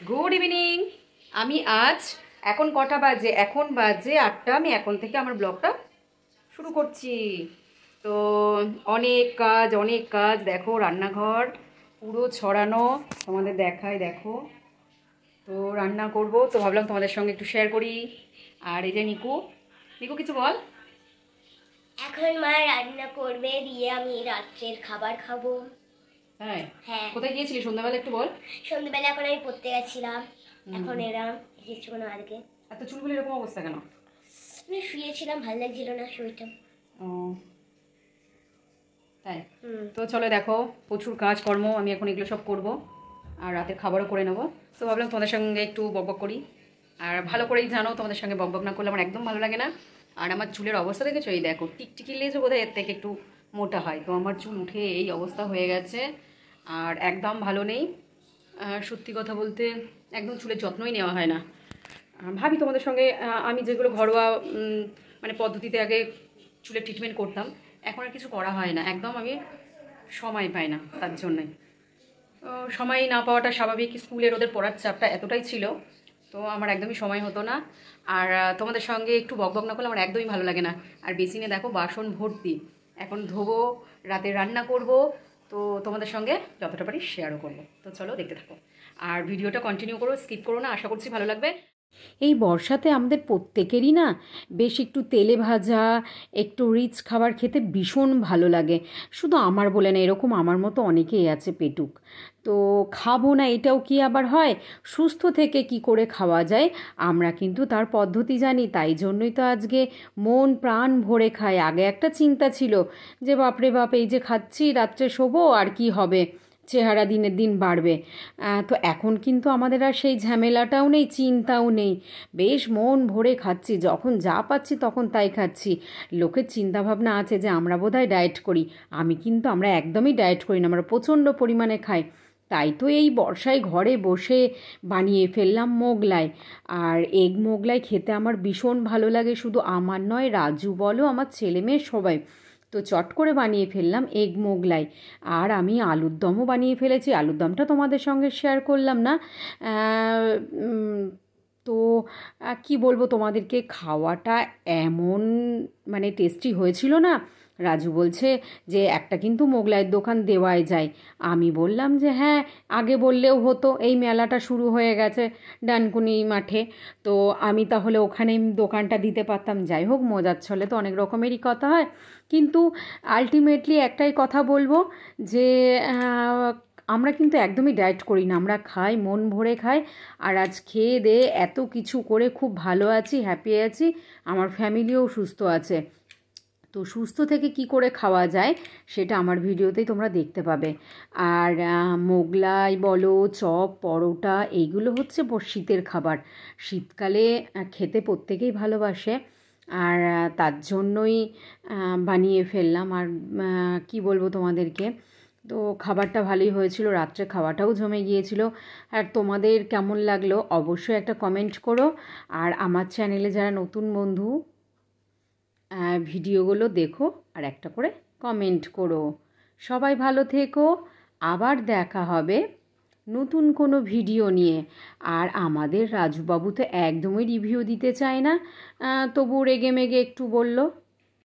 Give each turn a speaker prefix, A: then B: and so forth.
A: Good evening. আমি আজ এখন কটা বাজে? এখন বাজে 8টা। আমি এখন থেকে আমার ব্লগটা শুরু করছি। তো অনেক কাজ দেখো, রান্নাঘর পুরো ছড়ানো, তোমাদের দেখাই দেখো। তো রান্না করব, তো ভাবলাম তোমাদের সঙ্গে একটু শেয়ার করি। আর এই যে নিকু, নিকু কিছু বল।
B: এখন মা রান্না করবে, দিয়ে আমি রাত্রের খাবার খাবো।
A: হ্যাঁ
B: হ্যাঁ।
A: কোথায় গিয়েছিলি সন্ধ্যাবেলা একটু বল।
B: সন্ধ্যাবেলা এখন আমি পড়তে গেছিলাম, এখন এরা কিছুক্ষণ আগে।
A: এত চুলগুলো এরকম অবস্থা কেন?
B: আমি শুয়েছিলাম, ভালো লাগছিল না, শুয়েছিলাম।
A: ও তাই। তো চলো দেখো, প্রচুর কাজকর্ম, আমি এখন এগুলো সব করব আর রাতের খাবারও করে নেবো। তো ভাবলাম তোমাদের সঙ্গে একটু বকবক করি। আর ভালো করেই জানো, তোমাদের সঙ্গে বকবক না করলে আমার একদম ভালো লাগে না। আর আমার চুলের অবস্থা দেখেছো, এই দেখো টিকটিকি লেজও বোধহয় এর থেকে একটু মোটা হয়, তো আমার চুল উঠে এই অবস্থা হয়ে গেছে আর একদম ভালো নেই। সত্যি কথা বলতে একদম চুলের যত্নই নেওয়া হয় না। ভাবি তোমাদের সঙ্গে আমি যেগুলো ঘরোয়া মানে পদ্ধতিতে আগে চুলের ট্রিটমেন্ট করতাম, এখন আর কিছু করা হয় না, একদম আমি সময় পাই না তার জন্যই। সময় না পাওয়াটা স্বাভাবিক, স্কুলের ওদের পড়ার চাপটা এতটাই ছিল, তো আমার একদমই সময় হতো না। আর তোমাদের সঙ্গে একটু বকবক না করলে আমার একদমই ভালো লাগে না। আর বেসিনে দেখো বাসন ভর্তি, এখন ধোবো, রাতে রান্না করব, তো তোমাদের সঙ্গে যতটা পারি শেয়ারও করবো। তো চলো দেখতে থাকো আর ভিডিওটা কন্টিনিউ করো, স্কিপ করো না, আশা করছি ভালো লাগবে। এই বর্ষাতে আমাদের প্রত্যেকেরই না বেশ একটু তেলে ভাজা, একটু রিচ খাবার খেতে ভীষণ ভালো লাগে। শুধু আমার বলে না, এরকম আমার মতো অনেকেই আছে পেটুক। তো খাবো না এটাও কি আবার হয়? সুস্থ থেকে কি করে খাওয়া যায় আমরা কিন্তু তার পদ্ধতি জানি, তাই জন্যই তো আজকে মন প্রাণ ভরে খাই। আগে একটা চিন্তা ছিল যে বাপরে বাপ, এই যে খাচ্ছি, রাত্রে শোবো আর কি হবে, চেহারা দিনের দিন বাড়বে। তো এখন কিন্তু আমাদের আর সেই ঝামেলাটাও নেই, চিন্তাও নেই, বেশ মন ভরে খাচ্ছি, যখন যা পাচ্ছি তখন তাই খাচ্ছি। লোকের চিন্তাভাবনা আছে যে আমরা বোধহয় ডায়েট করি, আমরা একদমই ডায়েট করি না, আমরা প্রচণ্ড পরিমাণে খাই। তাই তো এই বর্ষায় ঘরে বসে বানিয়ে ফেললাম মোগলাই। আর এগ মোগলাই খেতে আমার ভীষণ ভালো লাগে, শুধু আমার নয়, রাজু বলো, আমার ছেলে মেয়ে সবাই। তো চট করে বানিয়ে ফেললাম এগ মোগলাই। আর আমি আলুর দমও বানিয়ে ফেলেছি, আলুর দমটা তোমাদের সঙ্গে শেয়ার করলাম না। তো কি বলবো তোমাদেরকে, খাওয়াটা এমন মানে টেস্টি হয়েছিল না। রাজু বলছে যে একটা কিন্তু মোগলাইয়ের দোকান দেওয়াই যায়। আমি বললাম যে হ্যাঁ, আগে বললেও হতো, এই মেলাটা শুরু হয়ে গেছে ডানকুনি মাঠে, তো আমি তাহলে ওখানেই দোকানটা দিতে পারতাম। যাই হোক, মজার ছলে তো অনেক রকমেরই কথা হয়, কিন্তু আলটিমেটলি একটাই কথা বলবো যে আমরা কিন্তু একদমই ডায়েট করি না, আমরা খাই, মন ভরে খাই। আর আজ খেয়ে দেয়ে এত কিছু করে খুব ভালো আছি, হ্যাপি আছি, আমার ফ্যামিলিও সুস্থ আছে। তো সুস্থ থেকে কি করে খাওয়া যায় সেটা আমার ভিডিওতেই তোমরা দেখতে পাবে। আর মোগলাই বলো, চপ, পরোটা, এইগুলো হচ্ছে শীতের খাবার, শীতকালে খেতে প্রত্যেকেই ভালোবাসে। আর তার জন্যই বানিয়ে ফেললাম। আর কি বলবো তোমাদেরকে, তো খাবারটা ভালোই হয়েছিল, রাত্রে খাওয়াটাও জমে গিয়েছিল। আর তোমাদের কেমন লাগলো অবশ্যই একটা কমেন্ট করো। আর আমার চ্যানেলে যারা নতুন বন্ধু, ভিডিওগুলো দেখো আর একটা করে কমেন্ট করো। সবাই ভালো থেকো, আবার দেখা হবে নতুন কোনো ভিডিও নিয়ে। আর আমাদের রাজুবাবু তো একদমই রিভিউ দিতে চায় না, তবু রেগে মেগে একটু বলল।